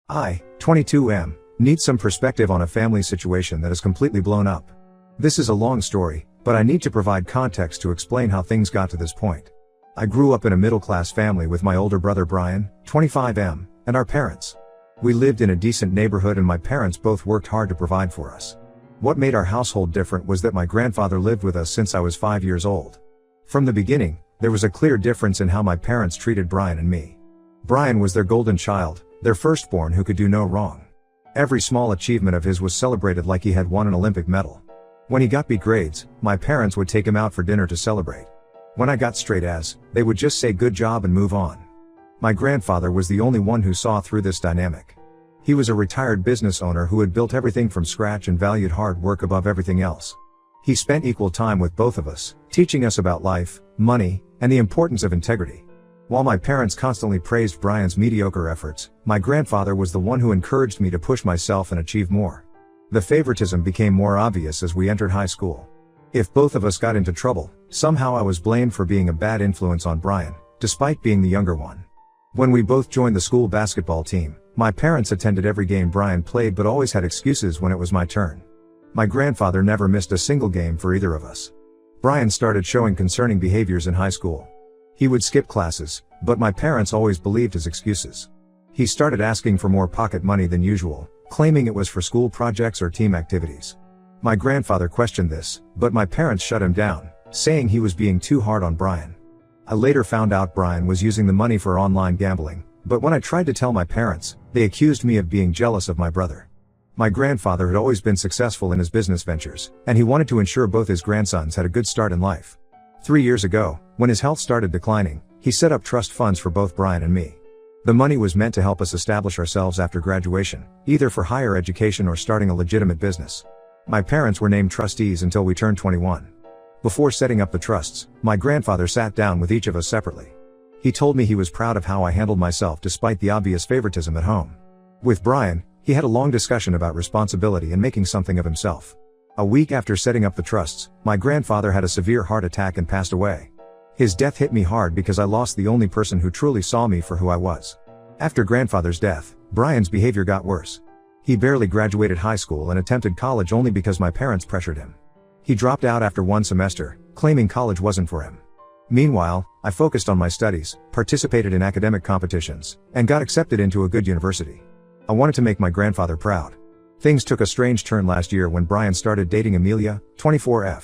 I, 22 need some perspective on a family situation that is completely blown up. This is a long story, but I need to provide context to explain how things got to this point. I grew up in a middle-class family with my older brother Brian, 25 and our parents. We lived in a decent neighborhood and my parents both worked hard to provide for us. What made our household different was that my grandfather lived with us since I was 5 years old. From the beginning, there was a clear difference in how my parents treated Brian and me. Brian was their golden child, their firstborn who could do no wrong. Every small achievement of his was celebrated like he had won an Olympic medal. When he got B grades, my parents would take him out for dinner to celebrate. When I got straight A's, they would just say good job and move on. My grandfather was the only one who saw through this dynamic. He was a retired business owner who had built everything from scratch and valued hard work above everything else. He spent equal time with both of us, teaching us about life, money, and the importance of integrity. While my parents constantly praised Brian's mediocre efforts, my grandfather was the one who encouraged me to push myself and achieve more. The favoritism became more obvious as we entered high school. If both of us got into trouble, somehow I was blamed for being a bad influence on Brian, despite being the younger one. When we both joined the school basketball team, my parents attended every game Brian played but always had excuses when it was my turn. My grandfather never missed a single game for either of us. Brian started showing concerning behaviors in high school. He would skip classes, but my parents always believed his excuses. He started asking for more pocket money than usual, claiming it was for school projects or team activities. My grandfather questioned this, but my parents shut him down, saying he was being too hard on Brian. I later found out Brian was using the money for online gambling, but when I tried to tell my parents, they accused me of being jealous of my brother. My grandfather had always been successful in his business ventures, and he wanted to ensure both his grandsons had a good start in life. 3 years ago, when his health started declining, he set up trust funds for both Brian and me. The money was meant to help us establish ourselves after graduation, either for higher education or starting a legitimate business. My parents were named trustees until we turned 21. Before setting up the trusts, my grandfather sat down with each of us separately. He told me he was proud of how I handled myself despite the obvious favoritism at home. With Brian, he had a long discussion about responsibility and making something of himself. A week after setting up the trusts, my grandfather had a severe heart attack and passed away. His death hit me hard because I lost the only person who truly saw me for who I was. After grandfather's death, Brian's behavior got worse. He barely graduated high school and attempted college only because my parents pressured him. He dropped out after one semester, claiming college wasn't for him. Meanwhile, I focused on my studies, participated in academic competitions, and got accepted into a good university. I wanted to make my grandfather proud. Things took a strange turn last year when Brian started dating Amelia, 24.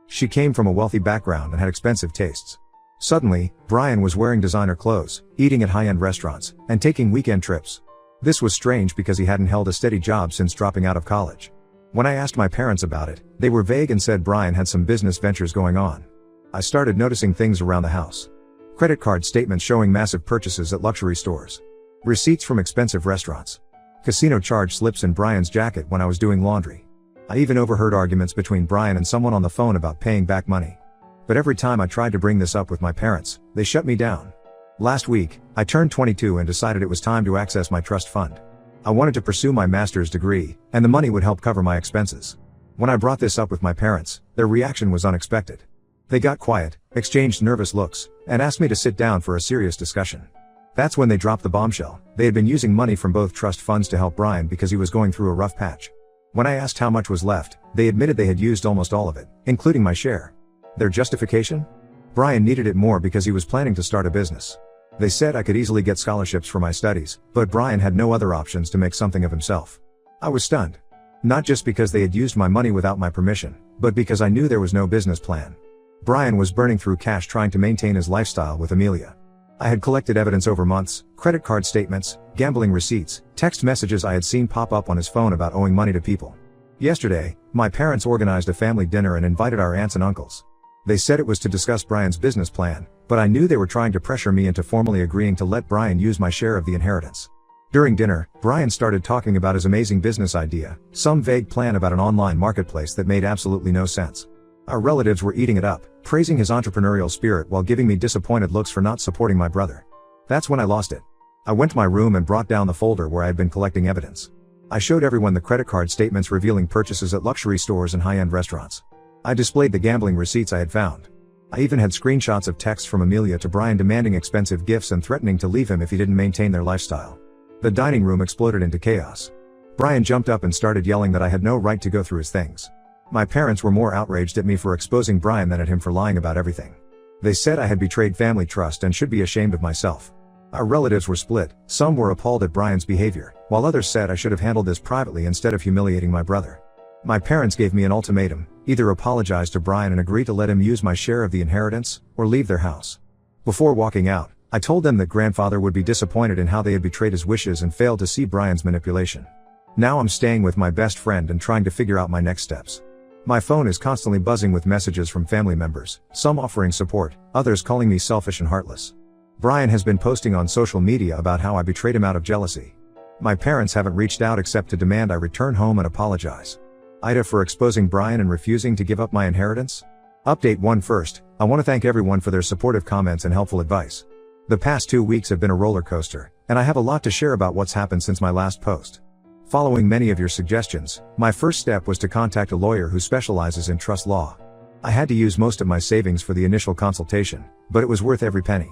She came from a wealthy background and had expensive tastes. Suddenly, Brian was wearing designer clothes, eating at high-end restaurants, and taking weekend trips. This was strange because he hadn't held a steady job since dropping out of college. When I asked my parents about it, they were vague and said Brian had some business ventures going on. I started noticing things around the house. Credit card statements showing massive purchases at luxury stores. Receipts from expensive restaurants. Casino charge slips in Brian's jacket when I was doing laundry. I even overheard arguments between Brian and someone on the phone about paying back money. But every time I tried to bring this up with my parents, they shut me down. Last week, I turned 22 and decided it was time to access my trust fund. I wanted to pursue my master's degree, and the money would help cover my expenses. When I brought this up with my parents, their reaction was unexpected. They got quiet, exchanged nervous looks, and asked me to sit down for a serious discussion. That's when they dropped the bombshell. They had been using money from both trust funds to help Brian because he was going through a rough patch. When I asked how much was left, they admitted they had used almost all of it, including my share. Their justification? Brian needed it more because he was planning to start a business. They said I could easily get scholarships for my studies, but Brian had no other options to make something of himself. I was stunned. Not just because they had used my money without my permission, but because I knew there was no business plan. Brian was burning through cash trying to maintain his lifestyle with Amelia. I had collected evidence over months, credit card statements, gambling receipts, text messages I had seen pop up on his phone about owing money to people. Yesterday, my parents organized a family dinner and invited our aunts and uncles. They said it was to discuss Brian's business plan, but I knew they were trying to pressure me into formally agreeing to let Brian use my share of the inheritance. During dinner, Brian started talking about his amazing business idea, some vague plan about an online marketplace that made absolutely no sense. Our relatives were eating it up, praising his entrepreneurial spirit while giving me disappointed looks for not supporting my brother. That's when I lost it. I went to my room and brought down the folder where I had been collecting evidence. I showed everyone the credit card statements revealing purchases at luxury stores and high-end restaurants. I displayed the gambling receipts I had found. I even had screenshots of texts from Amelia to Brian demanding expensive gifts and threatening to leave him if he didn't maintain their lifestyle. The dining room exploded into chaos. Brian jumped up and started yelling that I had no right to go through his things. My parents were more outraged at me for exposing Brian than at him for lying about everything. They said I had betrayed family trust and should be ashamed of myself. Our relatives were split. Some were appalled at Brian's behavior, while others said I should have handled this privately instead of humiliating my brother. My parents gave me an ultimatum: either apologize to Brian and agree to let him use my share of the inheritance, or leave their house. Before walking out, I told them that grandfather would be disappointed in how they had betrayed his wishes and failed to see Brian's manipulation. Now I'm staying with my best friend and trying to figure out my next steps. My phone is constantly buzzing with messages from family members, some offering support, others calling me selfish and heartless. Brian has been posting on social media about how I betrayed him out of jealousy. My parents haven't reached out except to demand I return home and apologize. Ida for exposing Brian and refusing to give up my inheritance? Update 1. First, I want to thank everyone for their supportive comments and helpful advice. The past 2 weeks have been a roller coaster, and I have a lot to share about what's happened since my last post. Following many of your suggestions, my first step was to contact a lawyer who specializes in trust law. I had to use most of my savings for the initial consultation, but it was worth every penny.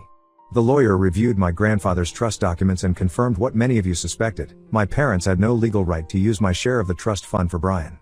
The lawyer reviewed my grandfather's trust documents and confirmed what many of you suspected: my parents had no legal right to use my share of the trust fund for Brian.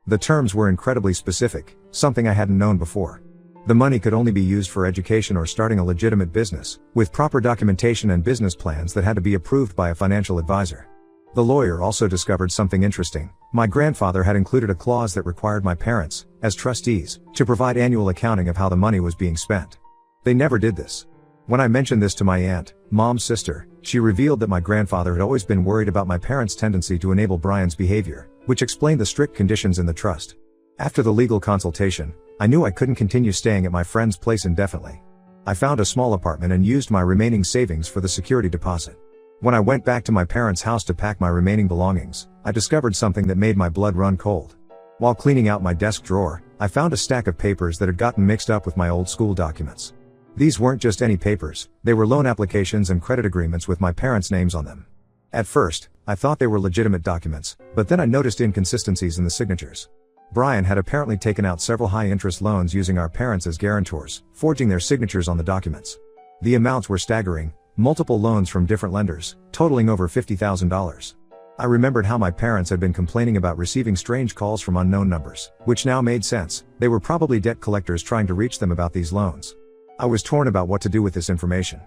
The terms were incredibly specific, something I hadn't known before. The money could only be used for education or starting a legitimate business, with proper documentation and business plans that had to be approved by a financial advisor. The lawyer also discovered something interesting. My grandfather had included a clause that required my parents, as trustees, to provide annual accounting of how the money was being spent. They never did this. When I mentioned this to my aunt, mom's sister, she revealed that my grandfather had always been worried about my parents' tendency to enable Brian's behavior, which explained the strict conditions in the trust. After the legal consultation, I knew I couldn't continue staying at my friend's place indefinitely. I found a small apartment and used my remaining savings for the security deposit. When I went back to my parents' house to pack my remaining belongings, I discovered something that made my blood run cold. While cleaning out my desk drawer, I found a stack of papers that had gotten mixed up with my old school documents. These weren't just any papers, they were loan applications and credit agreements with my parents' names on them. At first, I thought they were legitimate documents, but then I noticed inconsistencies in the signatures. Brian had apparently taken out several high-interest loans using our parents as guarantors, forging their signatures on the documents. The amounts were staggering: multiple loans from different lenders, totaling over $50,000. I remembered how my parents had been complaining about receiving strange calls from unknown numbers, which now made sense. They were probably debt collectors trying to reach them about these loans. I was torn about what to do with this information.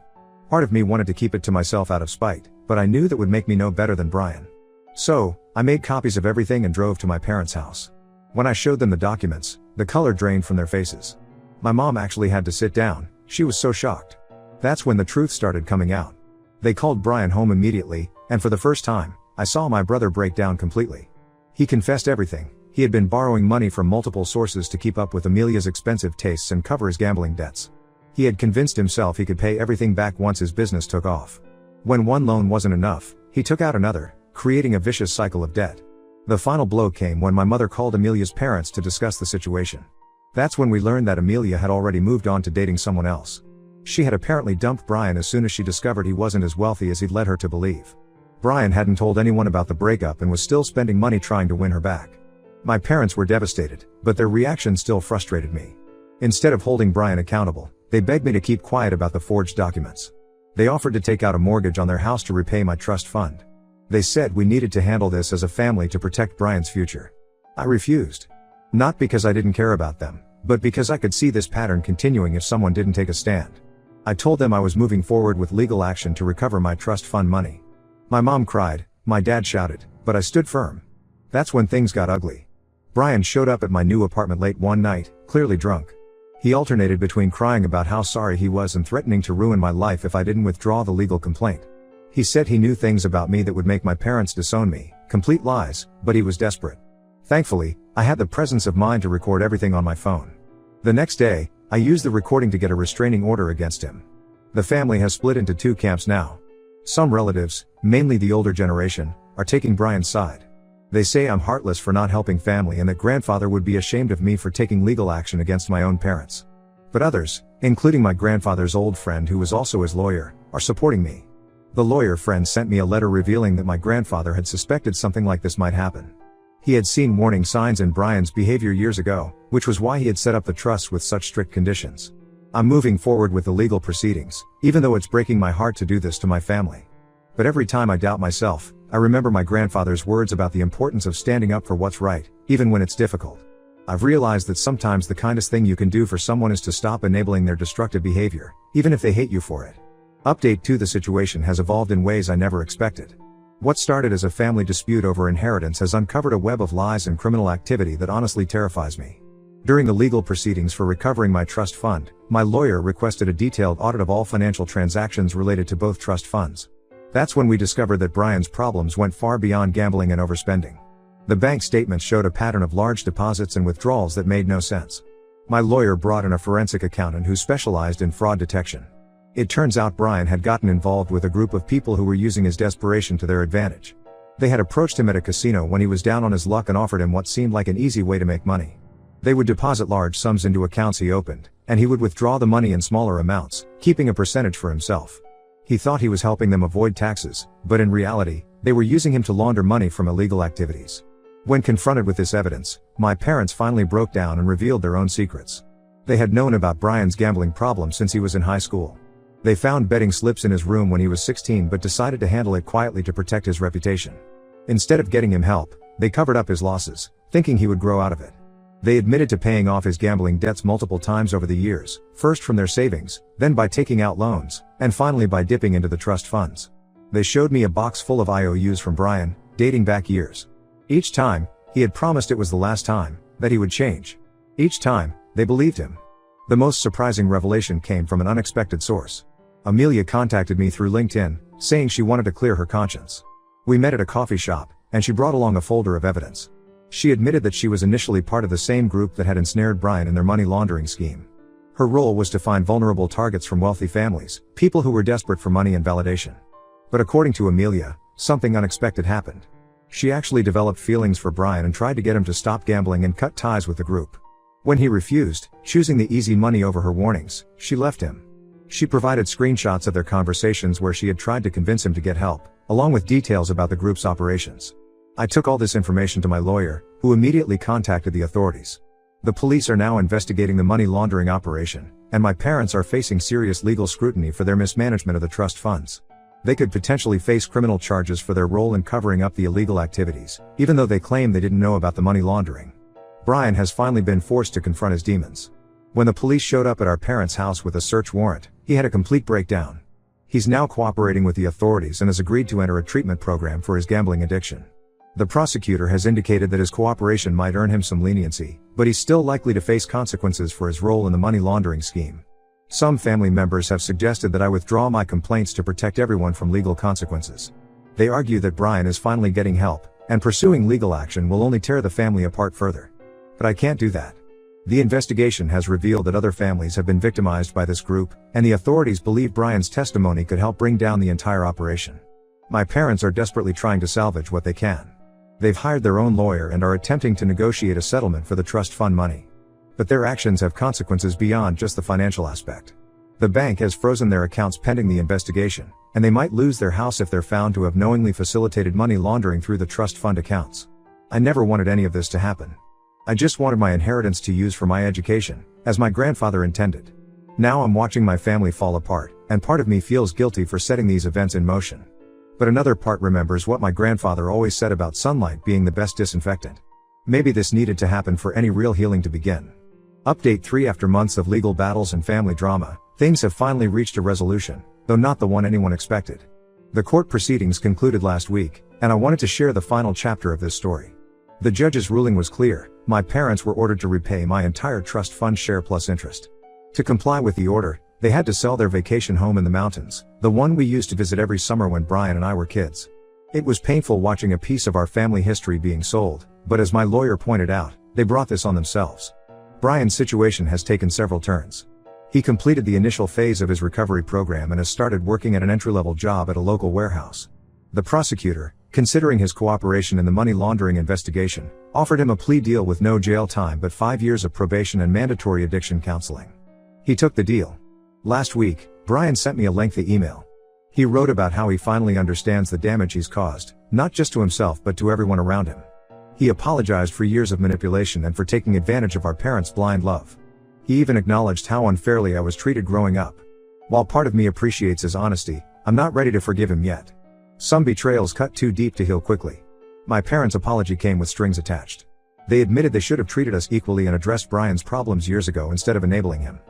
Part of me wanted to keep it to myself out of spite, but I knew that would make me no better than Brian. So, I made copies of everything and drove to my parents' house. When I showed them the documents, the color drained from their faces. My mom actually had to sit down, she was so shocked. That's when the truth started coming out. They called Brian home immediately, and for the first time, I saw my brother break down completely. He confessed everything. He had been borrowing money from multiple sources to keep up with Amelia's expensive tastes and cover his gambling debts. He had convinced himself he could pay everything back once his business took off. When one loan wasn't enough, he took out another, creating a vicious cycle of debt. The final blow came when my mother called Amelia's parents to discuss the situation. That's when we learned that Amelia had already moved on to dating someone else. She had apparently dumped Brian as soon as she discovered he wasn't as wealthy as he'd led her to believe. Brian hadn't told anyone about the breakup and was still spending money trying to win her back. My parents were devastated, but their reaction still frustrated me. Instead of holding Brian accountable, they begged me to keep quiet about the forged documents. They offered to take out a mortgage on their house to repay my trust fund. They said we needed to handle this as a family to protect Brian's future. I refused. Not because I didn't care about them, but because I could see this pattern continuing if someone didn't take a stand. I told them I was moving forward with legal action to recover my trust fund money. My mom cried, my dad shouted, but I stood firm. That's when things got ugly. Brian showed up at my new apartment late one night, clearly drunk. He alternated between crying about how sorry he was and threatening to ruin my life if I didn't withdraw the legal complaint. He said he knew things about me that would make my parents disown me, complete lies, but he was desperate. Thankfully, I had the presence of mind to record everything on my phone. The next day, I used the recording to get a restraining order against him. The family has split into two camps now. Some relatives, mainly the older generation, are taking Brian's side. They say I'm heartless for not helping family and that grandfather would be ashamed of me for taking legal action against my own parents. But others, including my grandfather's old friend who was also his lawyer, are supporting me. The lawyer friend sent me a letter revealing that my grandfather had suspected something like this might happen. He had seen warning signs in Brian's behavior years ago, which was why he had set up the trust with such strict conditions. I'm moving forward with the legal proceedings, even though it's breaking my heart to do this to my family. But every time I doubt myself, I remember my grandfather's words about the importance of standing up for what's right, even when it's difficult. I've realized that sometimes the kindest thing you can do for someone is to stop enabling their destructive behavior, even if they hate you for it. Update 2: The situation has evolved in ways I never expected. What started as a family dispute over inheritance has uncovered a web of lies and criminal activity that honestly terrifies me. During the legal proceedings for recovering my trust fund, my lawyer requested a detailed audit of all financial transactions related to both trust funds. That's when we discovered that Brian's problems went far beyond gambling and overspending. The bank statements showed a pattern of large deposits and withdrawals that made no sense. My lawyer brought in a forensic accountant who specialized in fraud detection. It turns out Brian had gotten involved with a group of people who were using his desperation to their advantage. They had approached him at a casino when he was down on his luck and offered him what seemed like an easy way to make money. They would deposit large sums into accounts he opened, and he would withdraw the money in smaller amounts, keeping a percentage for himself. He thought he was helping them avoid taxes, but in reality, they were using him to launder money from illegal activities. When confronted with this evidence, my parents finally broke down and revealed their own secrets. They had known about Brian's gambling problem since he was in high school. They found betting slips in his room when he was 16 but decided to handle it quietly to protect his reputation. Instead of getting him help, they covered up his losses, thinking he would grow out of it. They admitted to paying off his gambling debts multiple times over the years, first from their savings, then by taking out loans, and finally by dipping into the trust funds. They showed me a box full of IOUs from Brian, dating back years. Each time, he had promised it was the last time, that he would change. Each time, they believed him. The most surprising revelation came from an unexpected source. Amelia contacted me through LinkedIn, saying she wanted to clear her conscience. We met at a coffee shop, and she brought along a folder of evidence. She admitted that she was initially part of the same group that had ensnared Brian in their money laundering scheme. Her role was to find vulnerable targets from wealthy families, people who were desperate for money and validation. But according to Amelia, something unexpected happened. She actually developed feelings for Brian and tried to get him to stop gambling and cut ties with the group. When he refused, choosing the easy money over her warnings, she left him. She provided screenshots of their conversations where she had tried to convince him to get help, along with details about the group's operations. I took all this information to my lawyer, who immediately contacted the authorities. The police are now investigating the money laundering operation, and my parents are facing serious legal scrutiny for their mismanagement of the trust funds. They could potentially face criminal charges for their role in covering up the illegal activities, even though they claim they didn't know about the money laundering. Brian has finally been forced to confront his demons. When the police showed up at our parents' house with a search warrant, he had a complete breakdown. He's now cooperating with the authorities and has agreed to enter a treatment program for his gambling addiction. The prosecutor has indicated that his cooperation might earn him some leniency, but he's still likely to face consequences for his role in the money laundering scheme. Some family members have suggested that I withdraw my complaints to protect everyone from legal consequences. They argue that Brian is finally getting help, and pursuing legal action will only tear the family apart further. But I can't do that. The investigation has revealed that other families have been victimized by this group, and the authorities believe Brian's testimony could help bring down the entire operation. My parents are desperately trying to salvage what they can. They've hired their own lawyer and are attempting to negotiate a settlement for the trust fund money. But their actions have consequences beyond just the financial aspect. The bank has frozen their accounts pending the investigation, and they might lose their house if they're found to have knowingly facilitated money laundering through the trust fund accounts. I never wanted any of this to happen. I just wanted my inheritance to use for my education, as my grandfather intended. Now I'm watching my family fall apart, and part of me feels guilty for setting these events in motion. But another part remembers what my grandfather always said about sunlight being the best disinfectant. Maybe this needed to happen for any real healing to begin. Update 3: After months of legal battles and family drama, things have finally reached a resolution, though not the one anyone expected. The court proceedings concluded last week, and I wanted to share the final chapter of this story. The judge's ruling was clear: my parents were ordered to repay my entire trust fund share plus interest. To comply with the order, they had to sell their vacation home in the mountains, the one we used to visit every summer when Brian and I were kids. It was painful watching a piece of our family history being sold, but as my lawyer pointed out, they brought this on themselves. Brian's situation has taken several turns. He completed the initial phase of his recovery program and has started working at an entry-level job at a local warehouse. The prosecutor, considering his cooperation in the money laundering investigation, offered him a plea deal with no jail time but 5 years of probation and mandatory addiction counseling. He took the deal. Last week, Brian sent me a lengthy email. He wrote about how he finally understands the damage he's caused, not just to himself but to everyone around him. He apologized for years of manipulation and for taking advantage of our parents' blind love. He even acknowledged how unfairly I was treated growing up. While part of me appreciates his honesty, I'm not ready to forgive him yet. Some betrayals cut too deep to heal quickly. My parents' apology came with strings attached. They admitted they should have treated us equally and addressed Brian's problems years ago instead of enabling him.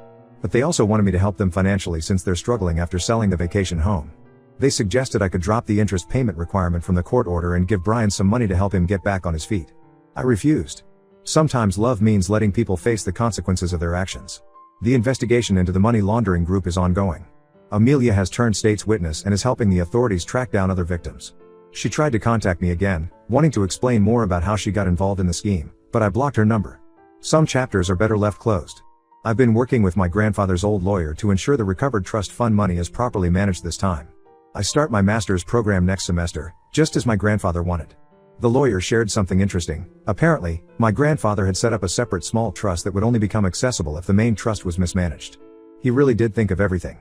But they also wanted me to help them financially since they're struggling after selling the vacation home. They suggested I could drop the interest payment requirement from the court order and give Brian some money to help him get back on his feet. I refused. Sometimes love means letting people face the consequences of their actions. The investigation into the money laundering group is ongoing. Amelia has turned state's witness and is helping the authorities track down other victims. She tried to contact me again, wanting to explain more about how she got involved in the scheme, but I blocked her number. Some chapters are better left closed. I've been working with my grandfather's old lawyer to ensure the recovered trust fund money is properly managed this time. I start my master's program next semester, just as my grandfather wanted. The lawyer shared something interesting. Apparently, my grandfather had set up a separate small trust that would only become accessible if the main trust was mismanaged. He really did think of everything.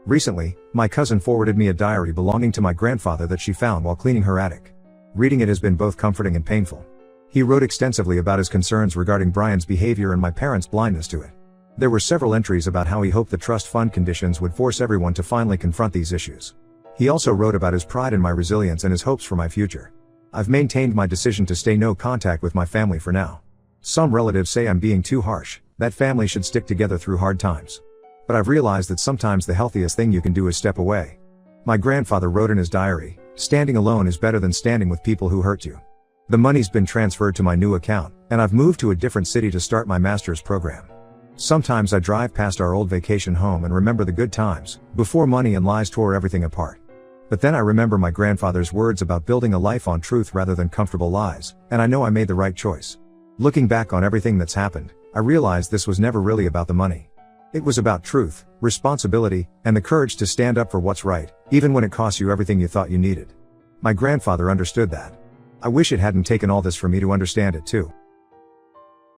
Recently, my cousin forwarded me a diary belonging to my grandfather that she found while cleaning her attic. Reading it has been both comforting and painful. He wrote extensively about his concerns regarding Brian's behavior and my parents' blindness to it. There were several entries about how he hoped the trust fund conditions would force everyone to finally confront these issues. He also wrote about his pride in my resilience and his hopes for my future. I've maintained my decision to stay no contact with my family for now. Some relatives say I'm being too harsh, that family should stick together through hard times. But I've realized that sometimes the healthiest thing you can do is step away. My grandfather wrote in his diary, "Standing alone is better than standing with people who hurt you." The money's been transferred to my new account, and I've moved to a different city to start my master's program. Sometimes I drive past our old vacation home and remember the good times, before money and lies tore everything apart. But then I remember my grandfather's words about building a life on truth rather than comfortable lies, and I know I made the right choice. Looking back on everything that's happened, I realized this was never really about the money. It was about truth, responsibility, and the courage to stand up for what's right, even when it costs you everything you thought you needed. My grandfather understood that. I wish it hadn't taken all this for me to understand it too.